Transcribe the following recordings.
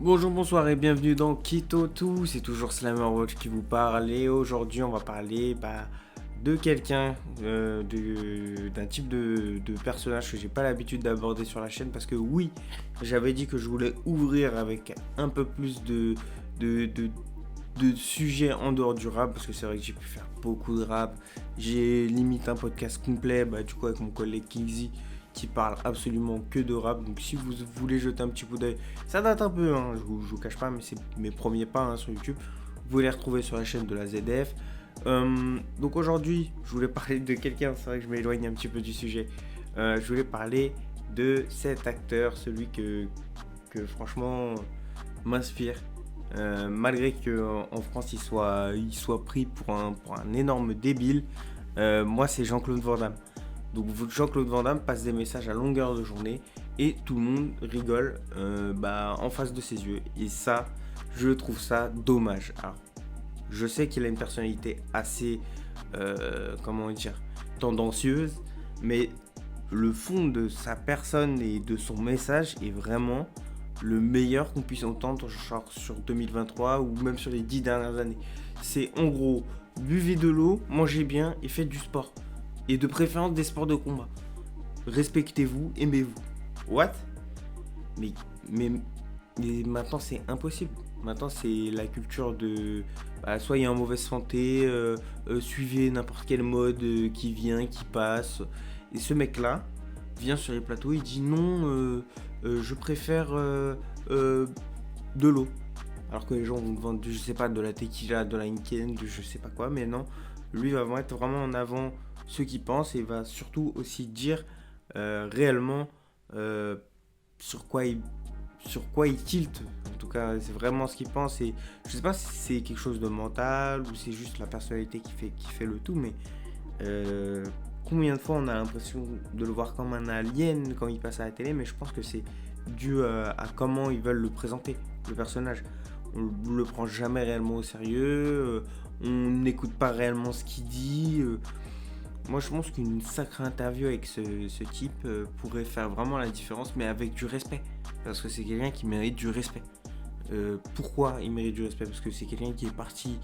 Bonjour, bonsoir et bienvenue dans Keto Tout, c'est toujours Slammerwatch qui vous parle et aujourd'hui on va parler de quelqu'un, d'un type de personnage que j'ai pas l'habitude d'aborder sur la chaîne parce que oui, j'avais dit que je voulais ouvrir avec un peu plus de, de, de sujets en dehors du rap parce que c'est vrai que j'ai pu faire beaucoup de rap, j'ai limite un podcast complet du coup avec mon collègue Kingzy qui parle absolument que de rap. Donc si vous voulez jeter un petit coup d'œil, ça date un peu, hein, je vous cache pas, mais c'est mes premiers pas sur YouTube. Vous pouvez les retrouver sur la chaîne de la ZDF. Donc aujourd'hui, je voulais parler de quelqu'un, c'est vrai que je m'éloigne un petit peu du sujet. Je voulais parler de cet acteur, celui que franchement m'inspire. Malgré qu'en France il soit pris pour un énorme débile, moi c'est Jean-Claude Van Damme. Donc Jean-Claude Van Damme passe des messages à longueur de journée et tout le monde rigole en face de ses yeux. Et ça, je trouve ça dommage. Alors, je sais qu'il a une personnalité assez, comment dire, tendancieuse, mais le fond de sa personne et de son message est vraiment le meilleur qu'on puisse entendre genre, sur 2023 ou même sur les 10 dernières années. C'est en gros, buvez de l'eau, mangez bien et faites du sport. Et de préférence des sports de combat. Respectez-vous, aimez-vous. What mais, mais, mais maintenant c'est impossible. Maintenant c'est la culture de soyez en mauvaise santé, suivez n'importe quelle mode qui vient, qui passe. Et ce mec-là vient sur les plateaux, il dit non, je préfère de l'eau. Alors que les gens vont vendre, je sais pas, de la tequila, de la Heineken, de je sais pas quoi, mais non. Lui va mettre vraiment en avant ce qu'il pense et va surtout aussi dire réellement euh, sur quoi il tilte. En tout cas, c'est vraiment ce qu'il pense. Et je sais pas si c'est quelque chose de mental ou c'est juste la personnalité qui fait le tout, mais euh, combien de fois on a l'impression de le voir comme un alien quand il passe à la télé, mais je pense que c'est dû à comment ils veulent le présenter, le personnage. On le prend jamais réellement au sérieux, on n'écoute pas réellement ce qu'il dit. Moi, je pense qu'une sacrée interview avec ce type pourrait faire vraiment la différence, mais avec du respect. Parce que c'est quelqu'un qui mérite du respect. Pourquoi il mérite du respect? Parce que c'est quelqu'un qui est parti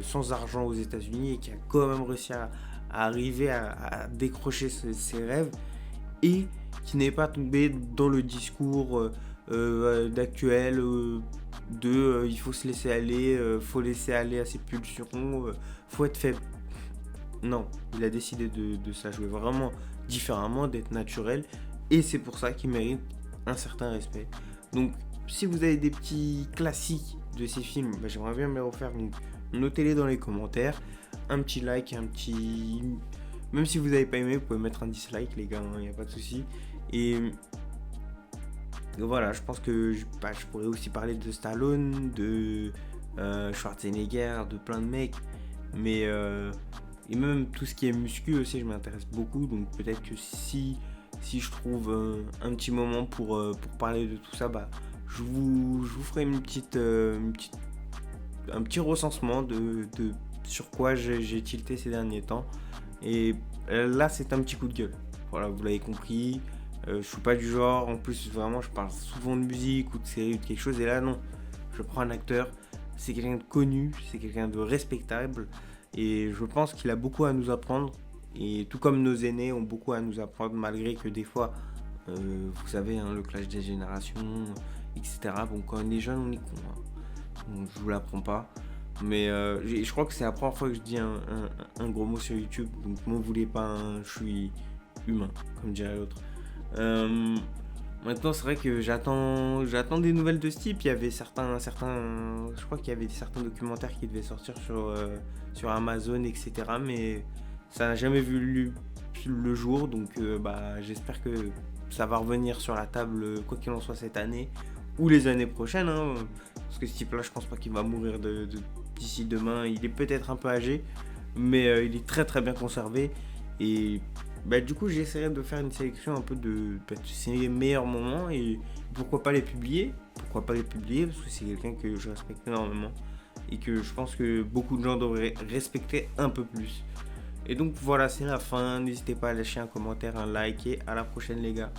sans argent aux États-Unis et qui a quand même réussi à arriver à décrocher ses rêves et qui n'est pas tombé dans le discours d'actuel il faut se laisser aller, faut laisser aller à ses pulsions, faut être faible. Non, il a décidé de se la jouer vraiment différemment, d'être naturel, et c'est pour ça qu'il mérite un certain respect. Donc, si vous avez des petits classiques de ces films, j'aimerais bien me les refaire, donc notez-les dans les commentaires, un petit like, un petit... Même si vous n'avez pas aimé, vous pouvez mettre un dislike, les gars, il n'y a pas de souci. Et voilà, je pense que je pourrais aussi parler de Stallone, de Schwarzenegger, de plein de mecs, mais et même tout ce qui est muscu aussi, je m'intéresse beaucoup. Donc peut-être que si je trouve un petit moment pour parler de tout ça, je vous ferai un petit recensement de sur quoi j'ai tilté ces derniers temps. Et là, c'est un petit coup de gueule. Voilà, vous l'avez compris. Je suis pas du genre, en plus vraiment je parle souvent de musique ou de série ou de quelque chose, et là non, je prends un acteur, c'est quelqu'un de connu, c'est quelqu'un de respectable, et je pense qu'il a beaucoup à nous apprendre, et tout comme nos aînés ont beaucoup à nous apprendre, malgré que des fois, vous savez, le clash des générations, etc. Bon, quand on est jeune, on est con, hein. Donc, je vous l'apprends pas. Mais je crois que c'est la première fois que je dis un gros mot sur YouTube, donc m'en voulez pas, hein, je suis humain, comme dirait l'autre. Euh, Maintenant, c'est vrai que j'attends des nouvelles de ce type. Il y avait je crois qu'il y avait certains documentaires qui devaient sortir sur Amazon, etc. Mais ça n'a jamais vu le jour. Donc, j'espère que ça va revenir sur la table, quoi qu'il en soit, cette année ou les années prochaines, hein. Parce que ce type-là, je pense pas qu'il va mourir d'ici demain. Il est peut-être un peu âgé, mais il est très très bien conservé. Et du coup, j'essaierai de faire une sélection un peu de ses meilleurs moments et pourquoi pas les publier. Pourquoi pas les publier parce que c'est quelqu'un que je respecte énormément et que je pense que beaucoup de gens devraient respecter un peu plus. Et donc voilà, c'est la fin. N'hésitez pas à lâcher un commentaire, un like et à la prochaine les gars.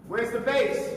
Where's the base?